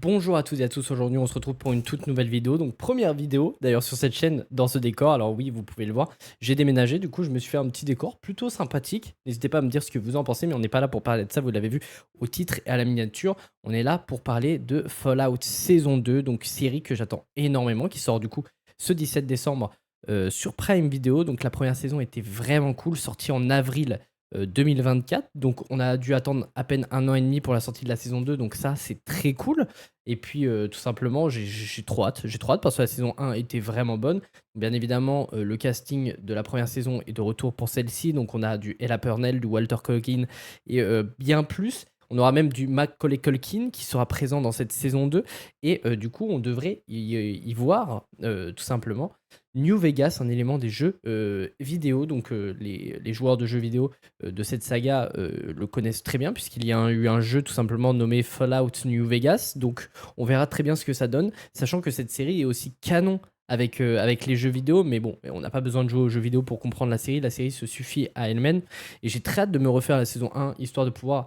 Bonjour à toutes et à tous, aujourd'hui on se retrouve pour une toute nouvelle vidéo, donc première vidéo d'ailleurs sur cette chaîne dans ce décor, alors oui vous pouvez le voir, j'ai déménagé, du coup je me suis fait un petit décor plutôt sympathique, n'hésitez pas à me dire ce que vous en pensez, mais on n'est pas là pour parler de ça, vous l'avez vu au titre et à la miniature, on est là pour parler de Fallout saison 2, donc série que j'attends énormément, qui sort du coup ce 17 décembre sur Prime Video, donc la première saison était vraiment cool, sortie en avril 2024, donc on a dû attendre à peine 1 an et demi pour la sortie de la saison 2, donc ça c'est très cool. Et puis tout simplement j'ai trop hâte, parce que la saison 1 était vraiment bonne. Bien évidemment le casting de la première saison est de retour pour celle-ci, donc on a du Ella Purnell, du Walter Culkin et bien plus. On aura même du Macaulay Culkin qui sera présent dans cette saison 2 et du coup on devrait y voir tout simplement New Vegas, un élément des jeux vidéo, donc les joueurs de jeux vidéo de cette saga le connaissent très bien, puisqu'il y a eu un jeu tout simplement nommé Fallout New Vegas, donc on verra très bien ce que ça donne, sachant que cette série est aussi canon avec les jeux vidéo, mais bon, on n'a pas besoin de jouer aux jeux vidéo pour comprendre la série se suffit à elle-même, et j'ai très hâte de me refaire la saison 1, histoire de pouvoir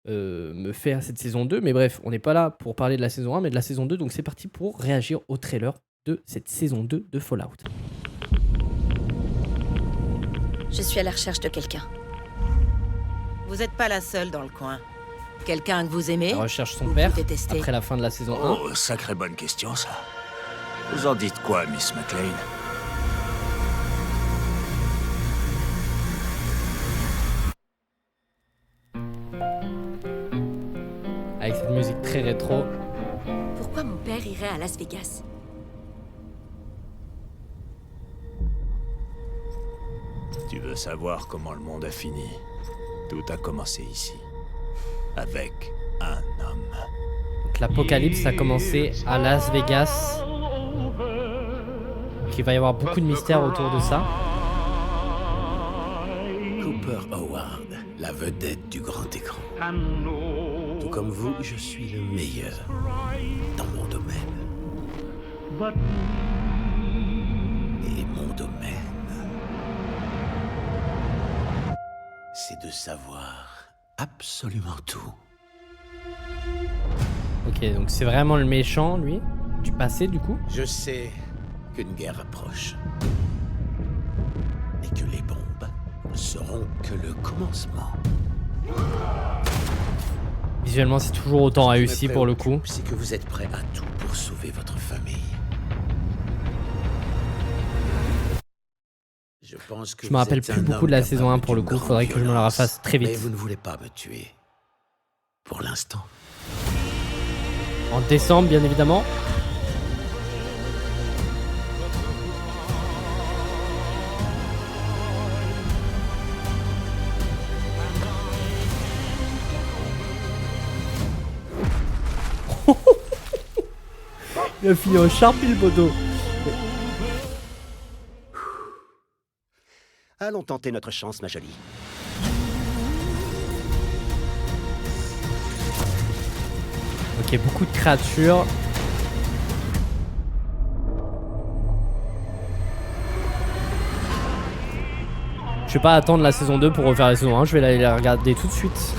me faire cette saison 2, mais bref, on n'est pas là pour parler de la saison 1, mais de la saison 2, donc c'est parti pour réagir au trailer de cette saison 2 de Fallout. Je suis à la recherche de quelqu'un. Vous n'êtes pas la seule dans le coin. Quelqu'un que vous aimez Elle recherche son ou père vous détestez? après la fin de la saison 1. Oh, sacrée bonne question, ça. Vous en dites quoi, Miss McLean? Avec cette musique très rétro. Pourquoi mon père irait à Las Vegas? Tu veux savoir comment le monde a fini? Tout a commencé ici. Avec un homme. Donc l'apocalypse a commencé à Las Vegas. Donc il va y avoir beaucoup de mystères autour de ça. Cooper Howard, la vedette du grand écran. Tout comme vous, je suis le meilleur dans mon domaine. Et mon domaine, c'est de savoir absolument tout. Ok, donc c'est vraiment le méchant, lui, du passé, du coup. Je sais qu'une guerre approche. Et que les bombes ne seront que le commencement. Visuellement, c'est toujours autant Ce qui me réussi pour le coup. préoccupe, c'est que vous êtes prêt à tout pour sauver votre famille. Je pense que Je me rappelle vous êtes plus un beaucoup homme de la saison 1 pour le capable coup, d'une faudrait que je me la grande refasse très violence. vite. Mais vous ne voulez pas me tuer. Pour l'instant. En décembre, bien évidemment. Il a fini en charpie, le poteau. Allons tenter notre chance, ma jolie. Ok, beaucoup de créatures. Je vais pas attendre la saison 2 pour refaire la saison 1, je vais aller la regarder tout de suite.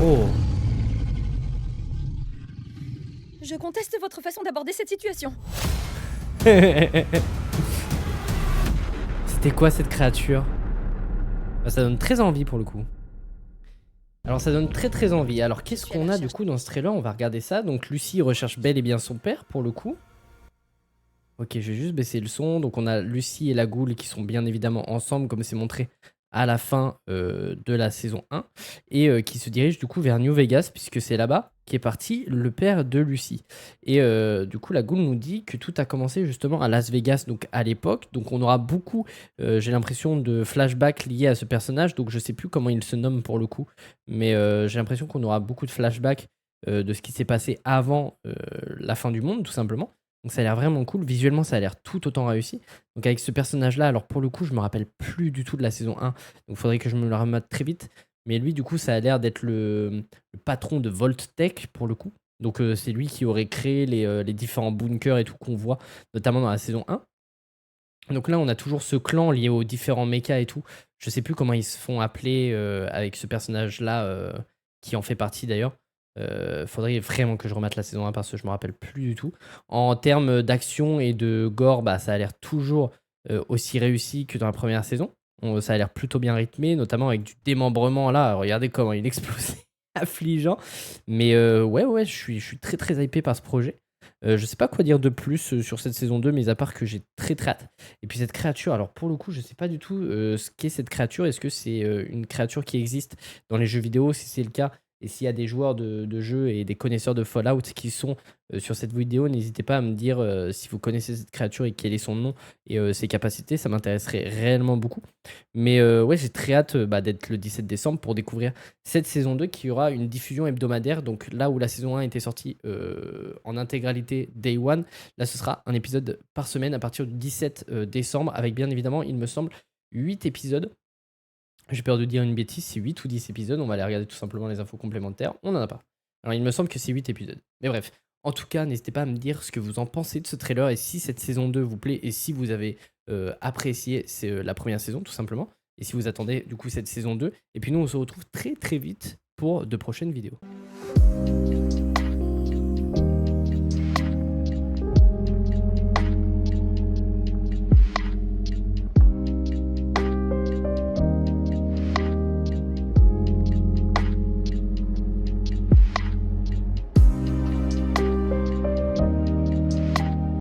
Oh. Je conteste votre façon d'aborder cette situation. C'était quoi cette créature? Bah, ça donne très envie pour le coup. Alors ça donne très envie. Alors qu'est-ce qu'on a du coup dans ce trailer? On va regarder ça. Donc Lucy recherche bel et bien son père pour le coup. Ok, je vais juste baisser le son. Donc on a Lucy et la Ghoul qui sont bien évidemment ensemble comme c'est montré à la fin de la saison 1. Et qui se dirigent du coup vers New Vegas puisque c'est là-bas qu'est parti le père de Lucy. Et du coup la Ghoul nous dit que tout a commencé justement à Las Vegas, donc à l'époque. Donc on aura beaucoup, j'ai l'impression, de flashbacks liés à ce personnage. Donc je sais plus comment il se nomme pour le coup. Mais j'ai l'impression qu'on aura beaucoup de flashbacks de ce qui s'est passé avant la fin du monde tout simplement. Donc ça a l'air vraiment cool. Visuellement, ça a l'air tout autant réussi. Donc avec ce personnage-là, alors pour le coup, je me rappelle plus du tout de la saison 1. Donc il faudrait que je me le remette très vite. Mais lui, du coup, ça a l'air d'être le patron de Vault-Tec pour le coup. Donc c'est lui qui aurait créé les différents bunkers et tout qu'on voit, notamment dans la saison 1. Donc là, on a toujours ce clan lié aux différents mechas et tout. Je sais plus comment ils se font appeler avec ce personnage-là qui en fait partie d'ailleurs. Faudrait vraiment que je remette la saison 1 parce que je me rappelle plus du tout. En termes d'action et de gore, bah, ça a l'air toujours aussi réussi que dans la première saison. Ça a l'air plutôt bien rythmé, notamment avec du démembrement là. Regardez comment il explose, affligeant. Mais ouais, je suis très très hypé par ce projet. Je sais pas quoi dire de plus sur cette saison 2, mais à part que j'ai très très hâte. Et puis cette créature, alors pour le coup, je sais pas du tout ce qu'est cette créature. Est-ce que c'est une créature qui existe dans les jeux vidéo? Si c'est le cas, et s'il y a des joueurs de jeux et des connaisseurs de Fallout qui sont sur cette vidéo, n'hésitez pas à me dire si vous connaissez cette créature et quel est son nom et ses capacités. Ça m'intéresserait réellement beaucoup. Mais ouais, j'ai très hâte d'être le 17 décembre pour découvrir cette saison 2 qui aura une diffusion hebdomadaire. Donc là où la saison 1 était sortie en intégralité Day 1, là ce sera un épisode par semaine à partir du 17 décembre avec bien évidemment, il me semble, 8 épisodes. J'ai peur de dire une bêtise, c'est 8 ou 10 épisodes. On va aller regarder tout simplement les infos complémentaires. On n'en a pas. Alors il me semble que c'est 8 épisodes. Mais bref, en tout cas, n'hésitez pas à me dire ce que vous en pensez de ce trailer et si cette saison 2 vous plaît et si vous avez apprécié la première saison tout simplement. Et si vous attendez du coup cette saison 2. Et puis nous on se retrouve très très vite pour de prochaines vidéos.